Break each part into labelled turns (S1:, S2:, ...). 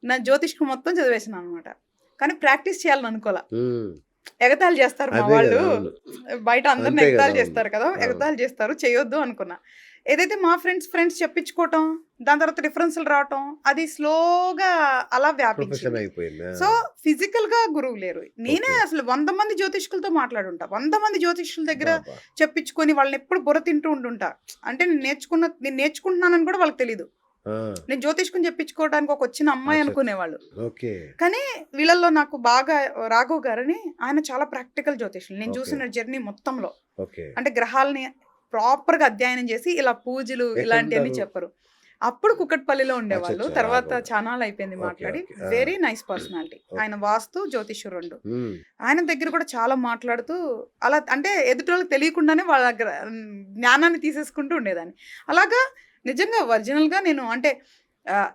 S1: నా జ్యోతిష్కం మొత్తం చదివేసాను అనమాట. కానీ ప్రాక్టీస్ చేయాలని అనుకోలే.
S2: హ్మ్.
S1: ఎగతాళి చేస్తారు మా
S2: అదే
S1: వాళ్ళు.
S2: కదా! అవును.
S1: బయట అందరిని
S2: అంతే కదా!
S1: ఎగతాళి
S2: అవును.
S1: చేస్తారు కదా!
S2: అవును.
S1: ఎగతాళి చేస్తారు. చేయొద్దు అనుకున్నా. ఏదైతే మా ఫ్రెండ్స్ చెప్పించుకోవటం, దాని తర్వాత రిఫరెన్స్‌లు రావటం, అది స్లోగా అలా
S2: ప్రొఫెషన్
S1: వ్యాపించింది.
S2: అయిపోయింది. ఆ!
S1: సో, ఫిజికల్‌గా గురువు లేరు. నేనే
S2: ఓకే.
S1: అసలు 100 మంది జ్యోతిష్కులతో మాట్లాడుంటా. 100 మంది జ్యోతిష్యుల దగ్గర
S2: అబ్బబ్బా!
S1: చెప్పించుకొని వాళ్ళనెప్పుడు బుర్ర తింటూ ఉండుంటా. అంటే నేను నేర్చుకుంటున్నానని కూడా వాళ్ళకి తెలీదు.
S2: ఆ!
S1: నేను జ్యోతిష్కం చెప్పించుకోవడానికి ఒక వచ్చిన అమ్మాయి
S2: అచ్చచ్చ!
S1: అనుకునేవాళ్ళు.
S2: ఓకే.
S1: కానీ వీళ్ళల్లో నాకు బాగా రాఘవ్ గారని ఆయన చాలా ప్రాక్టికల్ జ్యోతిష్యులు. నేను
S2: ఓకే.
S1: చూసిన జర్నీ మొత్తంలో.
S2: ఓకే.
S1: అంటే గ్రహాలని ప్రాపర్‌గా అధ్యయనం చేసి ఇలా పూజలు ఇలాంటియన్నీ
S2: ఎక్కడుంటారు?
S1: చెప్పరు. అప్పుడు కుకట్పల్లిలో ఉండేవాళ్ళు.
S2: అచ్చచ్చ!
S1: తర్వాత
S2: రాఘవ.
S1: చానాళ్ళయిపోయింది
S2: ఓకే.
S1: మాట్లాడి.
S2: ఓకే. ఆ!
S1: Very nice personality. ఆయన
S2: ఓకే.
S1: వాస్తు, జ్యోతిష్యం 2.
S2: హ్మ్.
S1: ఆయన దగ్గర కూడా చాలా మాట్లాడుతూ అలా అంటే ఎదుటోళ్ళకి తెలియకుండానే వాళ్ళ దగ్గర జ్ఞానాన్ని తీసేసుకుంటూ ఉండేదాన్ని. అలాగా నిజంగా ఒరిజినల్‌గా నేను అంటే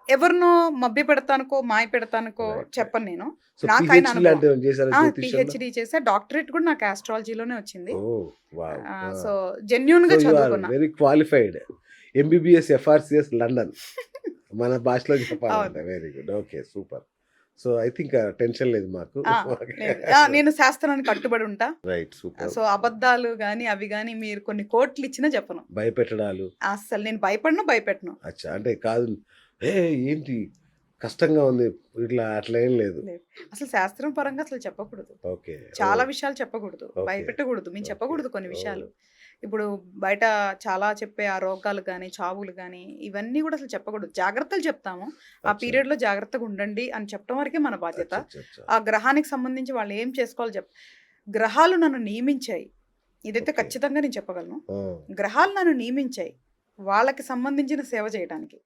S1: ఎవరినో మభ్యపెడతానికో, మాయ పెడతానికో
S2: రైట్. రైట్.
S1: చెప్పను నేను.
S2: సో,
S1: నాకైన
S2: పీహెచ్‌డీ
S1: అనుభవం.
S2: లాంటివేమైనా చేసారా జ్యోతిష్యంలో?
S1: పీహెచ్‌డీ చేశా. డాక్టరేట్ కూడా నాకు ఆస్ట్రాలజీలోనే వచ్చింది.
S2: ఓహ్! వావ్! ఆ!
S1: సో,
S2: సో,
S1: జెన్యూన్‌గా
S2: యూ ఆర్
S1: చదువుకున్నా.
S2: Very qualified. MBBS, FRCS London. మన భాషలో చెప్పాలంటే.
S1: అవును.
S2: Very good. Okay. Super. So, I think tension లేదు మాకు.
S1: ఆ!
S2: ఓకే.
S1: లేదు. నేను శాస్త్రానికి కట్టుబడి ఉంటా.
S2: రైట్. సూపర్.
S1: సో, అబద్ధాలు గాని, అవి గాని మీరు కొన్ని కోట్లిచ్చినా చెప్పను.
S2: భయపెట్టడాలు.
S1: అస్సలు నేను భయపెట్టను.
S2: అచ్చా! అంటే కాదు. ఏంటి కష్టంగా ఉంది. ఇట్లా అట్లా ఏం లేదు.
S1: లేదు. అసలు శాస్త్రం పరంగా అసలు చెప్పకూడదు.
S2: ఓకే.
S1: చాలా
S2: ఓహ్!
S1: విషయాలు చెప్పకూడదు.
S2: ఓకే.
S1: భయపెట్టకూడదు. మేము
S2: ఓకే.
S1: చెప్పకూడదు కొన్ని
S2: ఓహ్!
S1: విషయాలు. ఇప్పుడు బయట చాలా చెప్పే ఆ రోగాలు గాని, చావులు గాని, ఇవన్నీ కూడా అసలు చెప్పకూడదు. జాగ్రత్తలు చెప్తాము. ఆ
S2: అచ్చా!
S1: పీరియడ్‌లో జాగ్రత్తగా ఉండండి అని చెప్పడం వరకే మన బాధ్యత.
S2: అచ్చచ్చచ్చా!
S1: ఆ గ్రహానికి సంబంధించి వాళ్ళు ఏం చేసుకోవాలో గ్రహాలు నన్ను నియమించాయి. ఇదైతే
S2: ఓకే.
S1: ఖచ్చితంగా నేను చెప్పగలను.
S2: ఆ!
S1: గ్రహాలు నన్ను నియమించాయి. వాళ్ళకి సంబంధించిన సేవ చేయటానికి.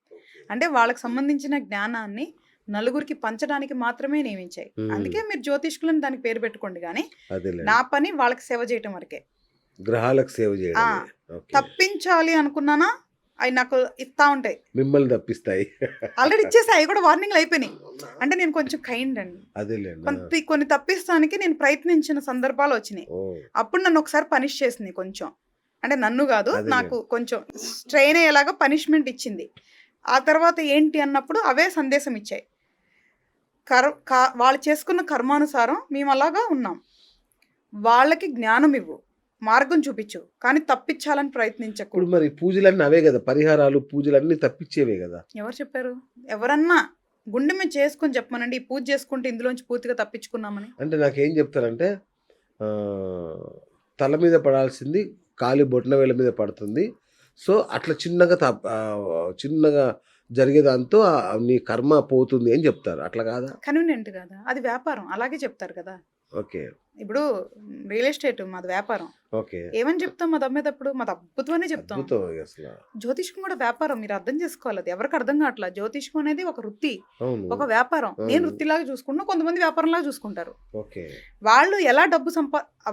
S1: అంటే వాళ్ళకి సంబంధించిన జ్ఞానాన్ని నలుగురికి పంచడానికి మాత్రమే నియమించాయి.
S2: హ్మ్.
S1: అందుకే మీరు జ్యోతిష్కులని దానికి పేరు పెట్టుకోండి గానీ,
S2: అదేలెండి.
S1: నా పని వాళ్ళకి సేవ చేయటం వరకే.
S2: గ్రహాలకు సేవ
S1: ఆ!
S2: చేయడమే. ఓకే.
S1: తప్పించాలి అనుకున్నానా, అయి నాకు ఇస్తా ఉంటాయి.
S2: మిమ్మల్ని తప్పిస్తాయి.
S1: ఆల్రెడీ ఇచ్చేసాయి. అయి కూడా వార్నింగ్‌లు అయిపోయినాయి. అంటే నేను కొంచెం కైండ్ అండి.
S2: అదేలెండి. ఆ!
S1: కొన్ని తప్పిస్తానికి నేను ప్రయత్నించిన సందర్భాలొచ్చినాయి.
S2: ఓహ్!
S1: అప్పుడు నన్ను ఒకసారి పనిష్ చేసింది కొంచెం. అంటే నన్ను గాదు. నాకు
S2: అదేలెండి.
S1: కొంచెం స్ట్రెయిన్ అయ్యేలాగా పనిష్మెంట్ ఇచ్చింది. ఆ తర్వాత ఏంటి అన్నప్పుడు అవే సందేశం ఇచ్చాయి. వాళ్ళు చేసుకున్న కర్మానుసారం మేమలాగా ఉన్నాం. వాళ్ళకి జ్ఞానం ఇవ్వు. మార్గం చూపిచ్చు. కానీ తప్పించాలని ప్రయత్నించకు.
S2: ఇప్పుడు మరి పూజలన్నీ అవే గదా! పరిహారాలు, పూజలన్నీ తప్పిచ్చేవే గదా!
S1: ఎవరు చెప్పారు? ఎవరన్నా గుండె మీద చేసుకొని చెప్పమనండి. ఈ పూజ చేసుకుంటే ఇందులోంచి పూర్తిగా తప్పించుకున్నామని.
S2: అంటే నాకేం జెప్తారంటే ఆహ్, తల మీద పడాల్సింది కాలి బొటనవేళ్ళ మీద పడుతుంది. సో, అట్లా చిన్నగా జరిగేదాంతో నీ కర్మ పోతుంది అని జెప్తారు. అట్లా గాదా?
S1: కన్వీనియంట్ కాదా? అది వ్యాపారం. అలాగే చెప్తారు కదా!
S2: ఓకే.
S1: ఇప్పుడు రియల్ ఎస్టేట్ మాది వ్యాపారం.
S2: ఓకే.
S1: ఏమని చెప్తాం మాది అమ్మేటప్పుడు? మాది అద్భుతమనే చెప్తాం.
S2: అద్భుతం అసల.
S1: జ్యోతిష్కం కూడా వ్యాపారం. మీరు అర్థం చేసుకోవాలి అది. ఎవరికీ అర్థం కావట్లా. జ్యోతిష్కం అనేది ఒక వృత్తి.
S2: అవును.
S1: ఒక వ్యాపారం. నేను
S2: అవును.
S1: వృత్తిలాగా చూసుకుంటున్నా. కొంతమంది వ్యాపారంలాగా చూసుకుంటారు.
S2: ఓకే.
S1: వాళ్ళు ఎలా డబ్బు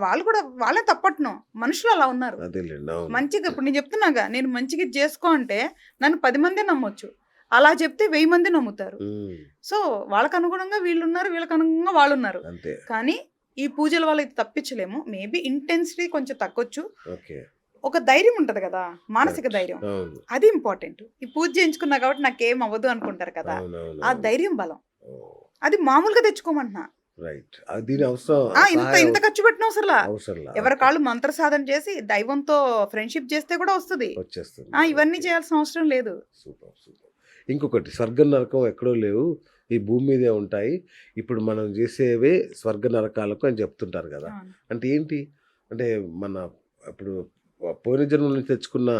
S1: వాళ్ళు కూడా వాళ్ళే తప్పట్ను. మనుషులు అలా ఉన్నారు.
S2: అదేలెండి. అవును.
S1: మంచిగా ఇప్పుడు నేను చెప్తున్నాగా నేను మంచిగా ఇది చేసుకో అంటే నన్ను 10 మందే నమ్మొచ్చు. అలా చెప్తే 1000 మంది నమ్ముతారు.
S2: హ్మ్.
S1: సో, వాళ్ళకి అనుగుణంగా వీళ్ళున్నారు. వీళ్ళకి అనుగుణంగా వాళ్ళున్నారు.
S2: అంతే.
S1: కానీ ఈ పూజల వల్ల ఇది తప్పించలేము. మేబీ ఇంటెన్సిటీ కొంచెం తగ్గొచ్చు.
S2: ఓకే.
S1: ఒక ధైర్యం ఉంటది కదా! మానసిక
S2: కరెక్ట్.
S1: ధైర్యం.
S2: అవును.
S1: అది ఇంపార్టెంట్. ఈ పూజ చేయించుకున్నా కాబట్టి నాకేం అవ్వదు అనుకుంటారు కదా!
S2: అవునవును.
S1: ఆ ధైర్యం బలం.
S2: ఓహ్!
S1: అది మామూలుగా తెచ్చుకోమంటున్నా.
S2: రైట్. దీని అవసరం
S1: ఇంత
S2: సహాయం
S1: ఖర్చు పెట్టనవసరంలా.
S2: అవసరంలా.
S1: ఎవరి
S2: ఓకే.
S1: కాళ్ళు మంత్ర సాధన చేసి దైవంతో ఫ్రెండ్‌షిప్ చేస్తే కూడా వస్తది.
S2: వచ్చేస్తుంది.
S1: ఇవన్నీ
S2: ఓకే.
S1: చేయాల్సిన అవసరం లేదు.
S2: సూపర్. సూపర్. ఇంకొకటి స్వర్గం, నరకం ఎక్కడో లేవు. ఈ భూమి మీదే ఉంటాయి. ఇప్పుడు మనం చేసేవే స్వర్గ నరకాలకు అని చెప్తుంటారు గదా!
S1: అవును.
S2: అంటే ఏంటి? అంటే మన ఇప్పుడు పోయిన జన్మ నుంచి తెచ్చుకున్న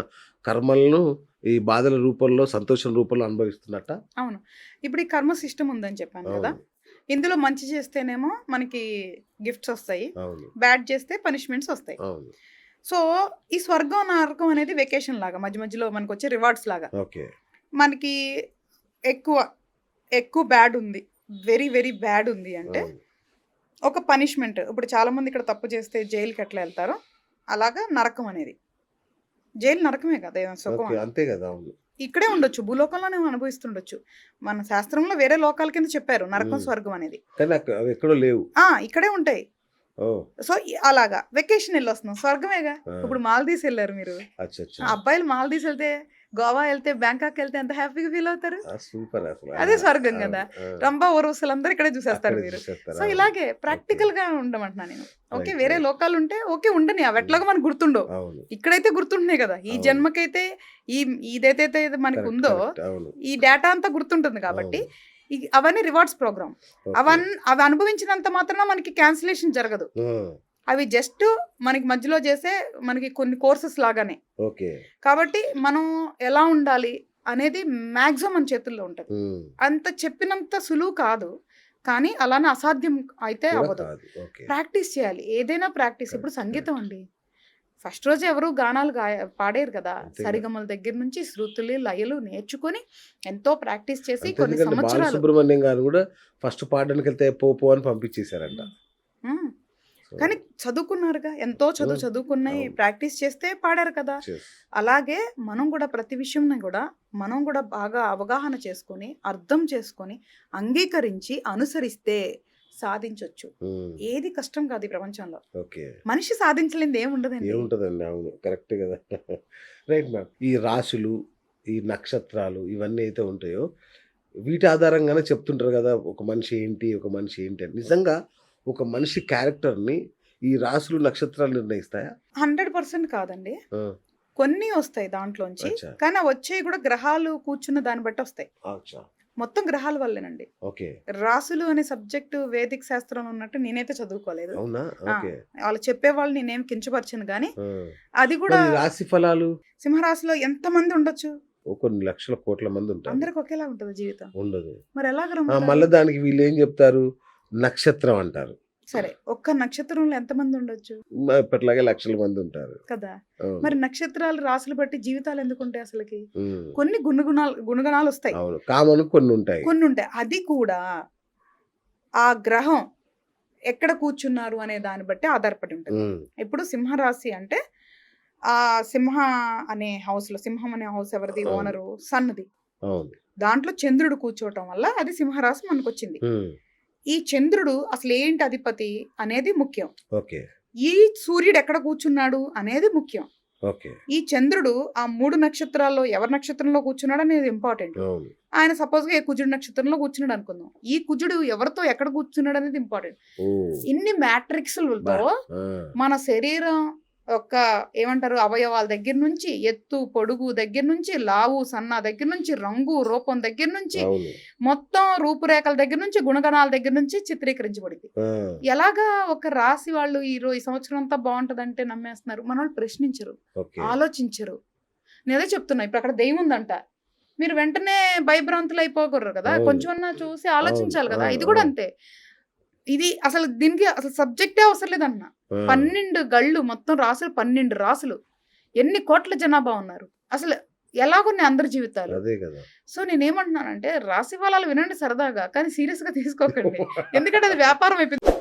S2: కర్మలను ఈ బాధల రూపంలో, సంతోషం రూపంలో అనుభవిస్తున్నట్టా?
S1: అవును. ఇప్పుడు ఈ కర్మ సిస్టమ్ ఉందని చెప్పాను కదా!
S2: అవును.
S1: ఇందులో మంచి చేస్తేనేమో మనకి గిఫ్ట్స్ వస్తాయి.
S2: అవును.
S1: బ్యాడ్ చేస్తే పనిష్మెంట్స్ వస్తాయి.
S2: అవును.
S1: సో, ఈ స్వర్గం, నరకం అనేది వెకేషన్ లాగా మధ్యలో మనకొచ్చే రివార్డ్స్ లాగా.
S2: ఓకే.
S1: మనకి ఎక్కువ, ఎక్కువ బ్యాడ్ ఉంది. వెరీ, వెరీ బ్యాడ్ ఉంది అంటే
S2: అవును.
S1: ఒక పనిష్మెంట్. ఇప్పుడు చాలామంది ఇక్కడ తప్పు చేస్తే జైలుకి ఎట్లా ఎళ్తారో అలాగా నరకం అనేది. జైలు నరకమే కదా! ఏమైనా
S2: ఓకే.
S1: సుఖమా?
S2: అంతే గదా! అవును.
S1: ఇక్కడే ఉండొచ్చు. భూలోకంలోనే అనుభవిస్తుండొచ్చు. మన శాస్త్రంలో వేరే లోకాల కింద చెప్పారు. నరకం,
S2: హ్మ్.
S1: స్వర్గం అనేది.
S2: కానీ అవి ఎక్కడో లేవు.
S1: ఇక్కడే ఉంటాయి.
S2: ఓహ్!
S1: సో, అలాగా వెకేషన్ ఎళ్ళొస్తున్నాం. స్వర్గమేగా.
S2: ఆ!
S1: ఇప్పుడు మాల్దీవ్స్ ఎళ్లారు మీరు.
S2: అచ్చచ్చా!
S1: అబ్బాయిలు మాల్దీవ్స్ ఎళ్తే గోవా వెళ్తే బ్యాంకాక్ వెళ్తే ఎంత హ్యాపీగా ఫీల్ అవుతారు.
S2: సూపర్ అసలు.
S1: అదే స్వర్గం కదా. రంభా ఊర్వశులు అందరూ ఇక్కడే చూసేస్తారు
S2: అక్కడే
S1: మీరు.
S2: చూసేస్తారు.
S1: సో ఇలాగే ప్రాక్టికల్ గా ఉండమంటున్నా నేను. ఓకే
S2: Right,
S1: వేరే
S2: right.
S1: లోకాలు ఉంటే ఓకే ఉండని అవి ఎట్లాగో మనకు గుర్తుండవు.
S2: అవును.
S1: ఇక్కడైతే గుర్తుంటున్నాయి కదా. ఈ
S2: అవును.
S1: జన్మకైతే ఇదైతే మనకు
S2: Correct,
S1: ఉందో
S2: correct. అవును.
S1: ఈ డేటా అంతా గుర్తుంటుంది కాబట్టి అవన్నీ రివార్డ్స్ ప్రోగ్రామ్.
S2: Okay.
S1: అవి అనుభవించినంత మాత్రాన మనకి క్యాన్సిలేషన్ జరగదు. అవి జస్ట్ మనకి మధ్యలో చేసే మనకి కొన్ని కోర్సెస్ లాగానే.
S2: ఓకే.
S1: కాబట్టి మనం ఎలా ఉండాలి అనేది మాక్సిమం మన చేతుల్లో ఉంటుంది. అంత చెప్పినంత సులువు కాదు, కానీ అలానే అసాధ్యం అయితే అవ్వదు.
S2: ఓకే.
S1: ప్రాక్టీస్ చేయాలి, ఏదైనా ప్రాక్టీస్. ఇప్పుడు సంగీతం అండి, ఫస్ట్ రోజు ఎవరు గానాలు పాడేరు కదా.
S2: అంతే
S1: సరిగమల దగ్గర నుంచి శృతులు లయలు నేర్చుకొని ఎంతో ప్రాక్టీస్ చేసి కొన్ని
S2: ఎందుకంటే
S1: సంవత్సరాలు.
S2: బాలసుబ్రహ్మణ్యం గారు కూడా ఫస్ట్ పాడడానికి వెళ్తే పో అని పంపించేశారంట.
S1: ఉమ్.
S2: So,
S1: కానీ చదువుకున్నారుగా, ఎంతో చదువుకున్నాయి,
S2: అవును.
S1: ప్రాక్టీస్ చేస్తే పాడారు కదా.
S2: yes.
S1: అలాగే మనం కూడా ప్రతి విషయంని కూడా మనం కూడా బాగా అవగాహన చేసుకొని అర్థం చేసుకొని అంగీకరించి అనుసరిస్తే సాధించవచ్చు. ఏది కష్టం కాదు ఈ ప్రపంచంలో.
S2: ఓకే.
S1: మనిషి సాధించలేనిది ఏముండదండి.
S2: ఏముంటదండి. అవును, కరెక్ట్ కదా. Right ma'am. ఈ రాశులు, ఈ నక్షత్రాలు ఇవన్నీ అయితే ఉంటాయో వీటి ఆధారంగానే చెప్తుంటారు కదా ఒక మనిషి ఏంటి, ఒక మనిషి ఏంటి అని. నిజంగా ఒక మనిషి క్యారెక్టర్ని ఈ రాశులు నక్షత్రాలు నిర్ణయిస్తాయా?
S1: 100% కాదండి,
S2: ఆ,
S1: కొన్ని వస్తాయి దాంట్లోంచి.
S2: అచ్చా.
S1: కానీ ఆ వచ్చేవి కూడా గ్రహాలు కూర్చున్న దాన్ని బట్టి వస్తాయి.
S2: అచ్చా.
S1: మొత్తం గ్రహాల వల్లేనండి.
S2: ఓకే.
S1: రాసులు అనే సబ్జెక్టు వేదిక శాస్త్రం ఉన్నట్టు నేనైతే చదువుకోలేదు.
S2: అవునా? ఓకే.
S1: వాళ్ళు చెప్పేవాళ్ళు నేనేం కించపరచను, కానీ
S2: ఆ.
S1: అది కూడా
S2: మరి రాశి ఫలాలు
S1: సింహరాశిలో ఎంత మంది ఉండొచ్చు?
S2: కొన్ని లక్షల కోట్ల మంది ఉంటారు.
S1: అందరికి ఒకేలా ఉంటుంది జీవితం.
S2: ఉండదు.
S1: మరి ఎలాగ
S2: ఆ,
S1: నమ్ముతారు?
S2: మళ్ళీ దానికి వీళ్ళు ఏం చెప్తారు, నక్షత్రం అంటారు.
S1: సరే, ఒక్క నక్షత్రంలో ఎంత మంది ఉండొచ్చు
S2: ఇప్పట్లాగే లక్షల మంది ఉంటారు
S1: కదా.
S2: అవును.
S1: మరి నక్షత్రాలు రాసులు బట్టి జీవితాలు ఎందుకు ఉంటాయి అసలుకి?
S2: ఉమ్.
S1: కొన్ని గుణగణాలు వస్తాయి,
S2: అవును, కామన్ కొన్ని ఉంటాయి.
S1: కొన్ని ఉంటాయి. అది కూడా ఆ గ్రహం ఎక్కడ కూర్చున్నారు అనే దాన్ని బట్టి ఆధారపడి ఉంటుంది.
S2: ఉమ్.
S1: ఇప్పుడు సింహరాశి అంటే ఆ సింహ అనే హౌస్ లో, సింహం అనే హౌస్ ఎవరిది?
S2: అవును.
S1: ఓనరు సన్నది.
S2: అవును.
S1: దాంట్లో చంద్రుడు కూర్చోవటం వల్ల అది సింహరాశి మనకు వచ్చింది.
S2: ఉమ్.
S1: ఈ చంద్రుడు అసలు ఏంటి అధిపతి అనేది ముఖ్యం.
S2: ఓకే.
S1: ఈ సూర్యుడు ఎక్కడ కూర్చున్నాడు అనేది ముఖ్యం.
S2: ఓకే.
S1: ఈ చంద్రుడు ఆ 3 నక్షత్రాల్లో ఎవరి నక్షత్రంలో కూర్చున్నాడు అనేది ఇంపార్టెంట్.
S2: అవును.
S1: ఆయన సపోజ్ గా కుజుడు నక్షత్రంలో కూర్చున్నాడు అనుకుందాం. ఈ కుజుడు ఎవరితో ఎక్కడ కూర్చున్నాడు అనేది ఇంపార్టెంట్.
S2: ఓ.
S1: ఇన్ని మ్యాట్రిక్స్లతో
S2: ఆ.
S1: మన శరీరం యొక్క ఏమంటారు అవయవాల దగ్గర నుంచి, ఎత్తు పొడుగు దగ్గర నుంచి, లావు సన్న దగ్గర నుంచి, రంగు రూపం దగ్గర నుంచి,
S2: అవును.
S1: మొత్తం రూపురేఖల దగ్గర నుంచి, గుణగణాల దగ్గర నుంచి చిత్రీకరించబడింది.
S2: ఆ.
S1: ఎలాగా ఒక రాశి వాళ్ళు ఈ సంవత్సరం అంతా బాగుంటదంటే నమ్మేస్తున్నారు. మన వాళ్ళు ప్రశ్నించరు,
S2: ఓకే.
S1: ఆలోచించరు. నేను అదే చెప్తున్నా, ఇప్పుడు అక్కడ దెయ్యం ఉందంట, మీరు వెంటనే భయభ్రాంతులు అయిపోకూడదు కదా.
S2: అవును.
S1: కొంచెం అన్నా చూసి ఆలోచించాలి కదా.
S2: అవును,
S1: ఇది కూడా
S2: అవును.
S1: అంతే. ఇది అసలు దీనికి అసలు సబ్జెక్టే అవసరం లేదన్న.
S2: ఆ.
S1: 12 గళ్ళు, మొత్తం రాసులు 12 రాసులు, ఎన్ని కోట్ల జనాభా ఉన్నారు, అసలు ఎలాగున్నాయి అందరి జీవితాలు.
S2: అదే కదా.
S1: సో నేనేమంటున్నానంటే రాశి ఫలాలు వినండి సరదాగా, కానీ సీరియస్ గా తీసుకోకండి. ఎందుకంటే అది వ్యాపారం అయిపోయింది.